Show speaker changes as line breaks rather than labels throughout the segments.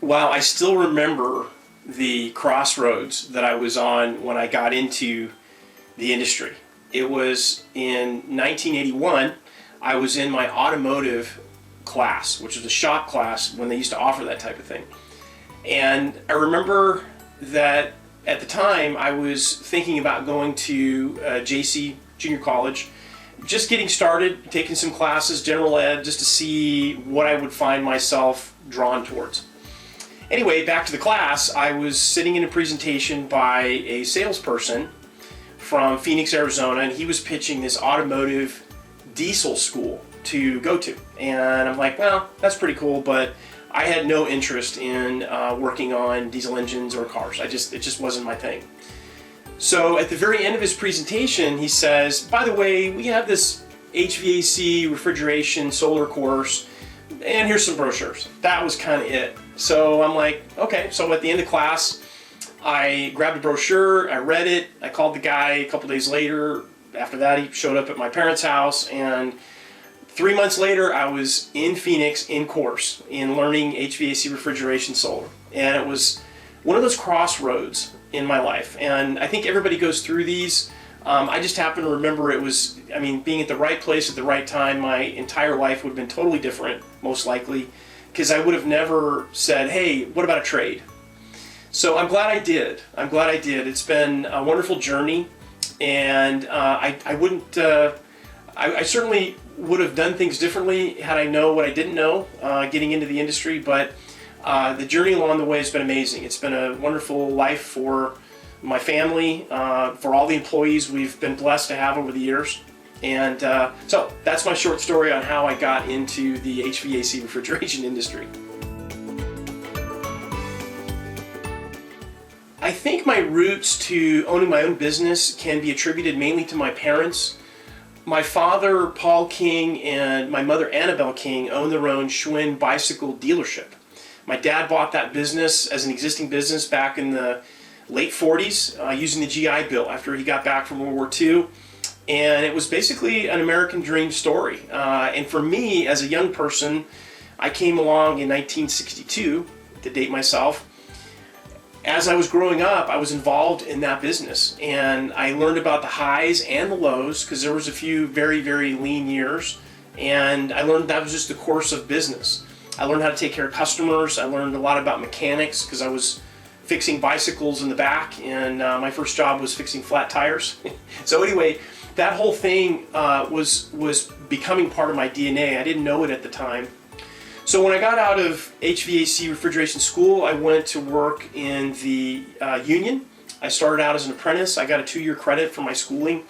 Wow, I still remember the crossroads that I was on when I got into the industry. It was in 1981. I was in my automotive class, which was a shop class when they used to offer that type of thing. And I remember that at the time I was thinking about going to JC, junior college, just getting started, taking some classes, general ed, just to see what I would find myself drawn towards. Anyway, back to the class, I was sitting in a presentation by a salesperson from Phoenix, Arizona, and he was pitching this automotive diesel school to go to. And I'm like, well, that's pretty cool, but I had no interest in working on diesel engines or cars. It just wasn't my thing. So at the very end of his presentation, he says, by the way, we have this HVAC, refrigeration, solar course, and here's some brochures. That was kind of it. So I'm like, okay. So at the end of class, I grabbed a brochure, I read it, I called the guy a couple days later. After that, he showed up at my parents' house, and 3 months later, I was in Phoenix in course in learning HVAC, refrigeration, solar. And it was one of those crossroads in my life. And I think everybody goes through these. I just happen to remember it was, being at the right place at the right time. My entire life would have been totally different, most likely, because I would have never said, hey, what about a trade? So I'm glad I did. It's been a wonderful journey, and I certainly would have done things differently had I known what I didn't know getting into the industry, but the journey along the way has been amazing. It's been a wonderful life for my family, for all the employees we've been blessed to have over the years. And so that's my short story on how I got into the HVAC refrigeration industry. I think my roots to owning my own business can be attributed mainly to my parents. My father, Paul King, and my mother, Annabelle King, own their own Schwinn bicycle dealership. My dad bought that business as an existing business back in the late 40s using the GI Bill after he got back from World War II. And it was basically an American dream story. And for me, as a young person, I came along in 1962, to date myself. As I was growing up, I was involved in that business, and I learned about the highs and the lows, because there was a few very, very lean years, and I learned that was just the course of business. I learned how to take care of customers. I learned a lot about mechanics, because I was fixing bicycles in the back, and my first job was fixing flat tires. So anyway, that whole thing was becoming part of my DNA. I didn't know it at the time. So when I got out of HVAC refrigeration school, I went to work in the union. I started out as an apprentice. I got a 2-year credit for my schooling,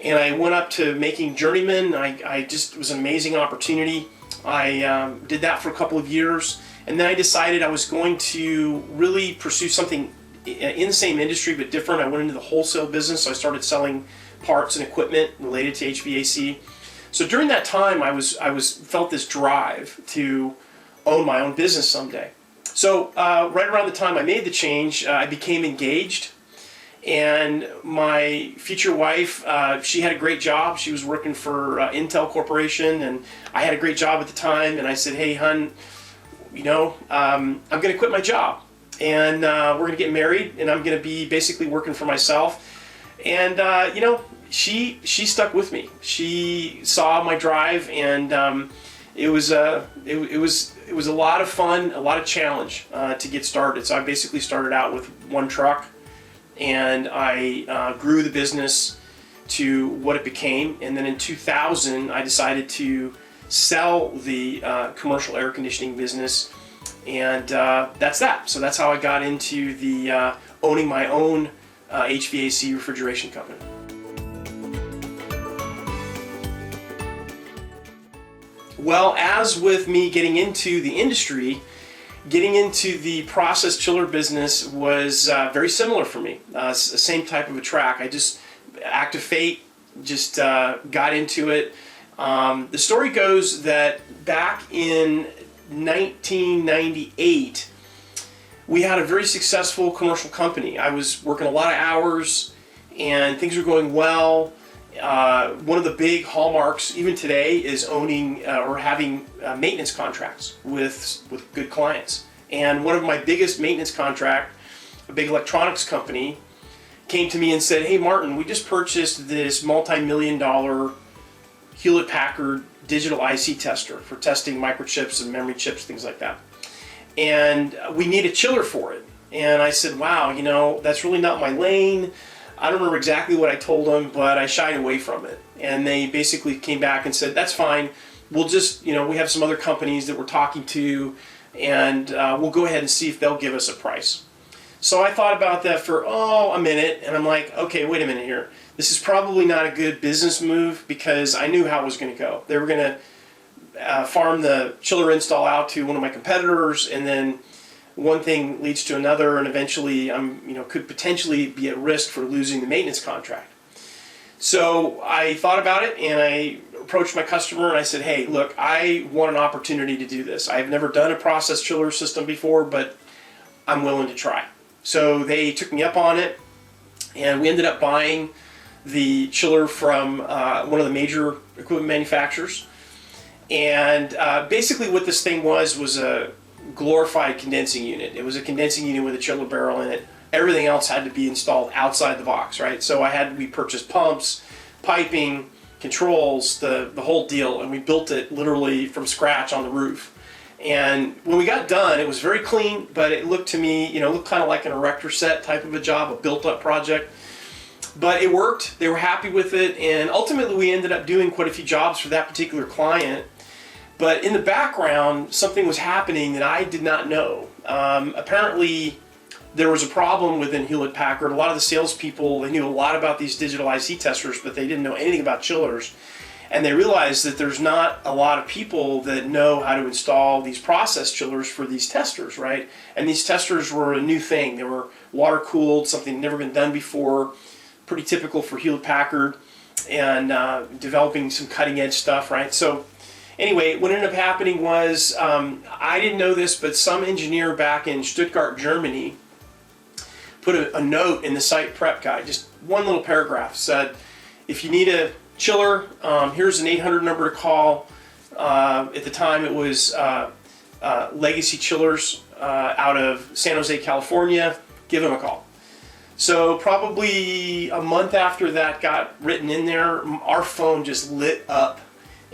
and I went up to making journeyman. It was an amazing opportunity. I did that for a couple of years, and then I decided I was going to really pursue something in the same industry but different. I went into the wholesale business, so I started selling parts and equipment related to HVAC. So during that time, I felt this drive to own my own business someday. So right around the time I made the change, I became engaged, and my future wife, she had a great job. She was working for Intel Corporation, and I had a great job at the time. And I said, "Hey, hun, I'm going to quit my job, and we're going to get married, and I'm going to be basically working for myself." And she stuck with me. She saw my drive, and it was a lot of fun, a lot of challenge to get started. So I basically started out with one truck, and I grew the business to what it became. And then in 2000, I decided to sell the commercial air conditioning business, and that's that. So that's how I got into the owning my own HVAC refrigeration company. Well, as with me getting into the industry, getting into the process chiller business was very similar for me. Same type of a track. Act of fate, just got into it. The story goes that back in 1998, we had a very successful commercial company. I was working a lot of hours, and things were going well. One of the big hallmarks, even today, is owning or having maintenance contracts with good clients. And one of my biggest maintenance contract, a big electronics company, came to me and said, "Hey Martin, we just purchased this multi-million-dollar Hewlett-Packard digital IC tester for testing microchips and memory chips, things like that. And we need a chiller for it." And I said, "Wow, that's really not my lane." I don't remember exactly what I told them, but I shied away from it. And they basically came back and said, "That's fine. We'll just, we have some other companies that we're talking to, and we'll go ahead and see if they'll give us a price." So I thought about that for, a minute, and I'm like, okay, wait a minute here. This is probably not a good business move, because I knew how it was going to go. They were going to farm the chiller install out to one of my competitors, and then one thing leads to another, and eventually I'm, could potentially be at risk for losing the maintenance contract. So I thought about it, and I approached my customer and I said, "Hey, look, I want an opportunity to do this. I've never done a process chiller system before, but I'm willing to try." So they took me up on it, and we ended up buying the chiller from one of the major equipment manufacturers. And basically what this thing was a glorified condensing unit. It was a condensing unit with a chiller barrel in it. Everything else had to be installed outside the box, right? So we purchased pumps, piping, controls, the whole deal, and we built it literally from scratch on the roof. And when we got done, it was very clean, but it looked to me, looked kind of like an erector set type of a job, a built-up project. But it worked. They were happy with it, and ultimately we ended up doing quite a few jobs for that particular client. But in the background, something was happening that I did not know. Apparently, there was a problem within Hewlett-Packard. A lot of the salespeople, they knew a lot about these digital IC testers, but they didn't know anything about chillers. And they realized that there's not a lot of people that know how to install these process chillers for these testers, right? And these testers were a new thing. They were water-cooled, something never been done before, pretty typical for Hewlett-Packard, and developing some cutting-edge stuff, right? So anyway, what ended up happening was, I didn't know this, but some engineer back in Stuttgart, Germany, put a note in the site prep guide, just one little paragraph, said, "If you need a chiller, here's an 800 number to call." At the time it was Legacy Chillers out of San Jose, California. Give them a call. So probably a month after that got written in there, our phone just lit up.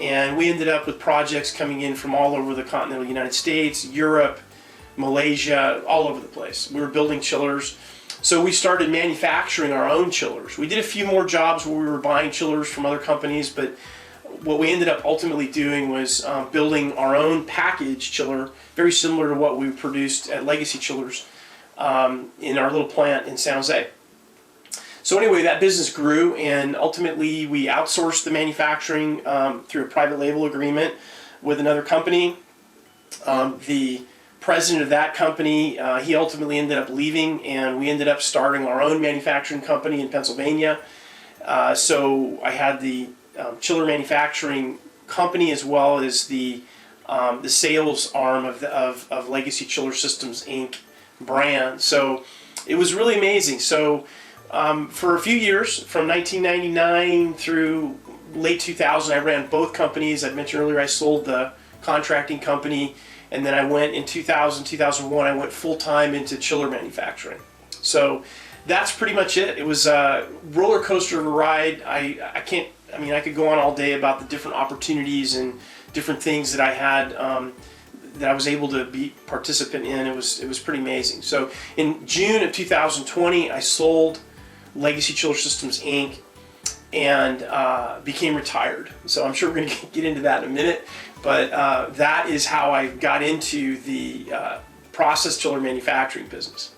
And we ended up with projects coming in from all over the continental United States, Europe, Malaysia, all over the place. We were building chillers. So we started manufacturing our own chillers. We did a few more jobs where we were buying chillers from other companies, but what we ended up ultimately doing was building our own package chiller, very similar to what we produced at Legacy Chillers in our little plant in San Jose. So anyway, that business grew, and ultimately we outsourced the manufacturing through a private label agreement with another company. The president of that company, he ultimately ended up leaving, and we ended up starting our own manufacturing company in Pennsylvania. So I had the chiller manufacturing company as well as the sales arm of Legacy Chiller Systems Inc. brand. So it was really amazing. So for a few years, from 1999 through late 2000, I ran both companies. I mentioned earlier I sold the contracting company, and then I went in 2000, 2001, I went full-time into chiller manufacturing. So that's pretty much it. It was a roller coaster of a ride. I could go on all day about the different opportunities and different things that I had that I was able to be participant in. It was pretty amazing. So in June of 2020, I sold Legacy Chiller Systems Inc. and became retired. So I'm sure we're going to get into that in a minute, but that is how I got into the process chiller manufacturing business.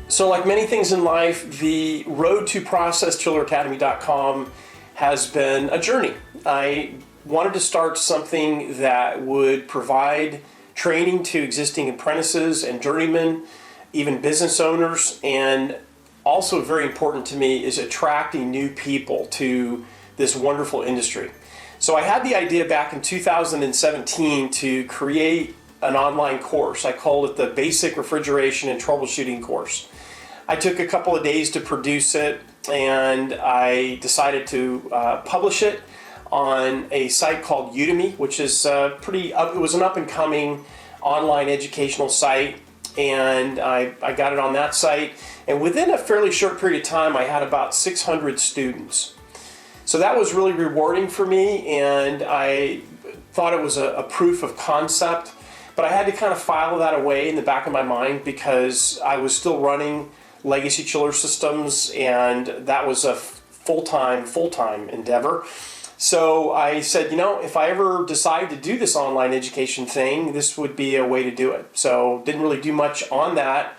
So like many things in life, the road to ProcessChillerAcademy.com has been a journey. I wanted to start something that would provide training to existing apprentices and journeymen, even business owners, and also very important to me is attracting new people to this wonderful industry. So I had the idea back in 2017 to create an online course. I called it the Basic Refrigeration and Troubleshooting course. I took a couple of days to produce it, and I decided to publish it on a site called Udemy, which is it was an up-and-coming online educational site, and I got it on that site, and within a fairly short period of time I had about 600 students. So that was really rewarding for me, and I thought it was a proof of concept, but I had to kind of file that away in the back of my mind because I was still running legacy chiller systems, and that was a full-time endeavor. So I said, if I ever decide to do this online education thing, this would be a way to do it. So didn't really do much on that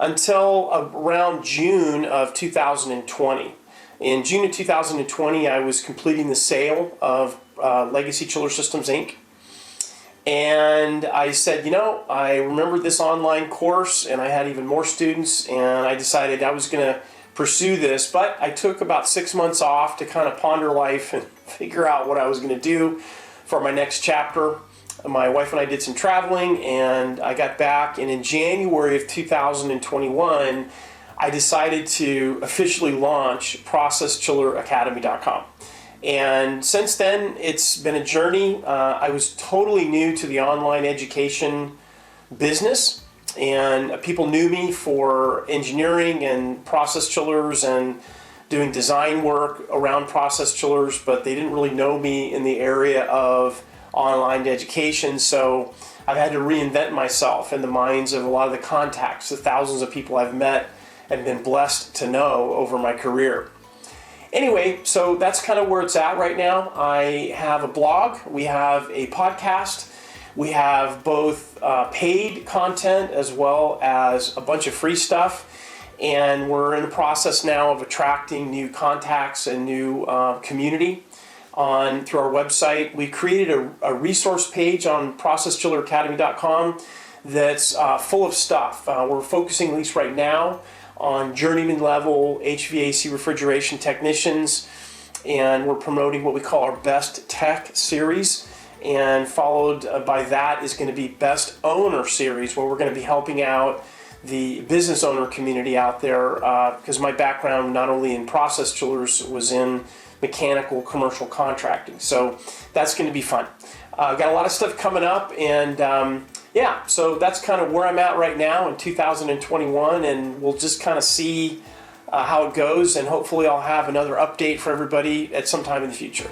until around June of 2020. In June of 2020, I was completing the sale of Legacy Chiller Systems, Inc. And I said, I remembered this online course, and I had even more students, and I decided I was going to pursue this, but I took about 6 months off to kind of ponder life and figure out what I was going to do for my next chapter. My wife and I did some traveling, and I got back, and in January of 2021, I decided to officially launch ProcessChillerAcademy.com. And since then, it's been a journey. I was totally new to the online education business, and people knew me for engineering and process chillers and doing design work around process chillers, but they didn't really know me in the area of online education. So I've had to reinvent myself in the minds of a lot of the contacts, the thousands of people I've met and been blessed to know over my career. Anyway, so that's kind of where it's at right now. I have a blog, we have a podcast, we have both paid content as well as a bunch of free stuff, and we're in the process now of attracting new contacts and new community through our website. We created a resource page on ProcessChillerAcademy.com that's full of stuff. We're focusing, at least right now, on journeyman level HVAC refrigeration technicians, and we're promoting what we call our Best Tech series, and followed by that is going to be Best Owner series, where we're going to be helping out the business owner community out there, because my background not only in process chillers was in mechanical commercial contracting, so that's going to be fun. Got a lot of stuff coming up, and so that's kind of where I'm at right now in 2021, and we'll just kind of see how it goes, and hopefully I'll have another update for everybody at some time in the future.